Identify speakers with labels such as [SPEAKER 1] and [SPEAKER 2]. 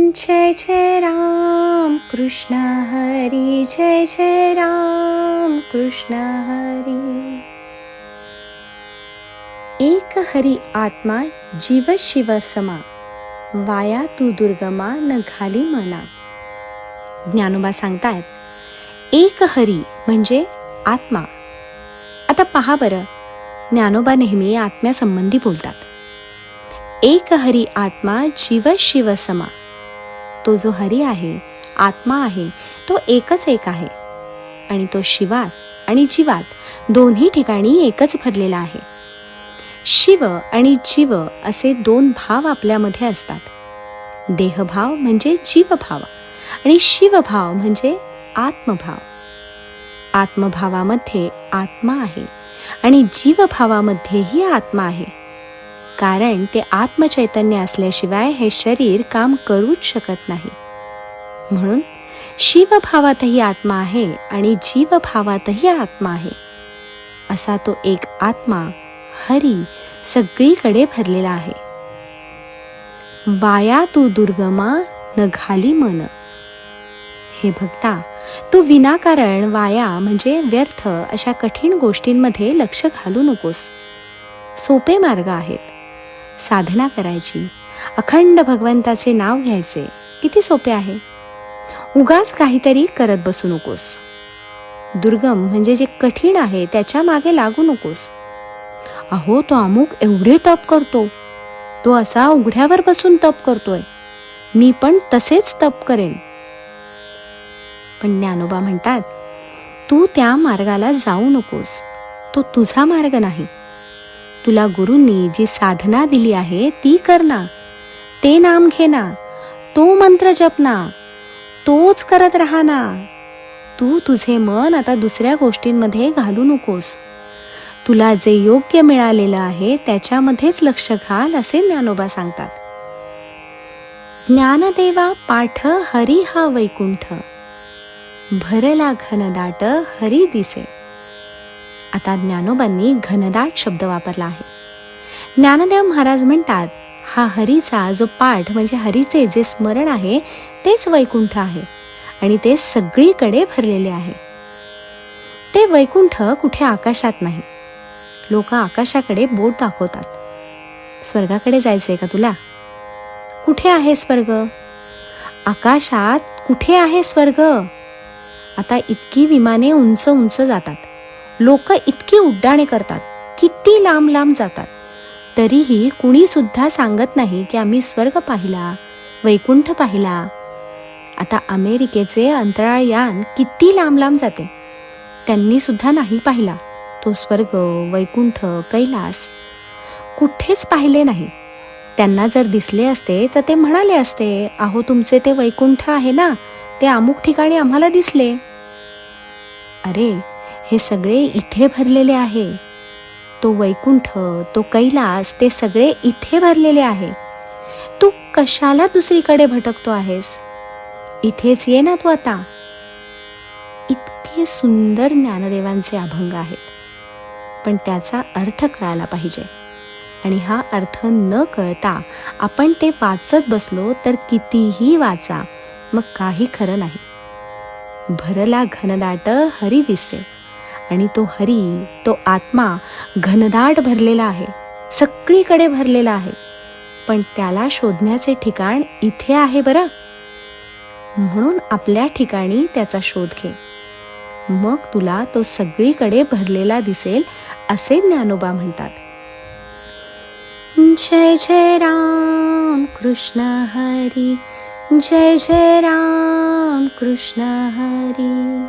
[SPEAKER 1] जय जय राम कृष्ण हरी, जय जय राम कृष्ण हरी. एक हरी आत्मा जीव शिव समा, वाया तू दुर्गमा न घाली मना. ज्ञानोबा सांगतायत एक हरी म्हणजे आत्मा. आता पहा बरं, ज्ञानोबा नेहमी आत्म्यासंबंधी बोलतात. एक हरी आत्मा जीव शिव समा. तो जो हरी आहे, आत्मा आहे, तो एकच एक आहे आणि तो शिवात आणि जीवात दोन्ही ठिकाणी एकच भरलेला आहे. शिव आणि जीव असे दोन भाव आपल्यामध्ये असतात. देहभाव म्हणजे जीवभाव आणि शिवभाव म्हणजे आत्मभाव. आत्मभावामध्ये आत्मा आहे आणि जीवभावामध्येही आत्मा आहे, कारण ते आत्मचैतन्य असल्याशिवाय हे शरीर काम करूच शकत नाही. म्हणून शिवभावातही आत्मा आहे आणि जीवभावातही आत्मा आहे. असा तो एक आत्मा हरी सगळीकडे भरलेला आहे. वाया तू दुर्गमा न घाली मन. हे भक्ता, तू विनाकारण वाया म्हणजे व्यर्थ अशा कठीण गोष्टींमध्ये लक्ष घालू नकोस. सोपे मार्ग आहेत. साधना करायची, अखंड भगवंताचे नाव घ्यायचे, किती सोपे आहे. उगाच काहीतरी करत बसू नकोस. दुर्गम म्हणजे जे कठीण आहे त्याच्या मागे लागू नकोस. अहो, तो अमुक एवढे तप करतो, तो असा उघड्यावर बसून तप करतोय, मी पण तसेच तप करेन. पण ज्ञानोबा म्हणतात, तू त्या मार्गाला जाऊ नकोस. तो तुझा मार्ग नाही. तुला गुरूंनी जी साधना दिली आहे ती कर ना, ते नाम घे ना, तो मंत्र जप ना, तोच करत राहा ना. तू तुझे मन आता दुसऱ्या गोष्टींमध्ये घालू नकोस. तुला जे योग्य मिळालेलं आहे त्याच्यामध्येच लक्ष घाल, असे ज्ञानोबा सांगतात. ज्ञानदेवा पाठ हरी हा वैकुंठ, भरला घनदाट हरी दिसे. आता ज्ञानोबांनी घनदाट शब्द वापरला आहे. ज्ञानदेव महाराज म्हणतात, हा हरीचा जो पाठ म्हणजे हरीचे जे स्मरण आहे तेच वैकुंठ आहे आणि ते सगळीकडे भरलेले आहे. ते वैकुंठ कुठे आकाशात नाही. लोक आकाशाकडे बोट दाखवतात. स्वर्गाकडे जायचंय का तुला? कुठे आहे स्वर्ग? आकाशात कुठे आहे स्वर्ग? आता इतकी विमाने उंच उंच जातात, लोक इतकी उड्डाणे करतात, किती लांब लांब जातात, तरीही कुणी सुद्धा सांगत नाही की आम्ही स्वर्ग पाहिला, वैकुंठ पाहिला. आता अमेरिकेचे अंतराळयान किती लांब लांब जाते, त्यांनी सुद्धा नाही पाहिला तो स्वर्ग, वैकुंठ, कैलास. कुठेच पाहिले नाही. त्यांना जर दिसले असते तर ते म्हणाले असते, अहो तुमचे ते वैकुंठ आहे ना, ते अमुक ठिकाणी आम्हाला दिसले. अरे, हे सगळे इथे भरलेले आहे. तो वैकुंठ, तो कैलास, ते सगळे इथे भरलेले आहे. तू कशाला दुसरीकडे भटकतो आहेस? इथेच ये ना तू आता. इतके सुंदर ज्ञानदेवांचे अभंग आहेत, पण त्याचा अर्थ कळायला पाहिजे. आणि हा अर्थ न कळता आपण ते वाचत बसलो तर कितीही वाचा, मग काही खरं नाही. भरला घनदाट हरी दिसे. आणि तो हरी, तो आत्मा घनदाट भरलेला आहे, सगळीकडे भरलेला आहे. पण त्याला शोधण्याचे ठिकाण इथे आहे बरं. म्हणून आपल्या ठिकाणी त्याचा शोध घे, मग तुला तो सगळीकडे भरलेला दिसेल, असे ज्ञानोबा म्हणतात. जय जय राम कृष्ण हरी, जय जय राम कृष्ण हरी.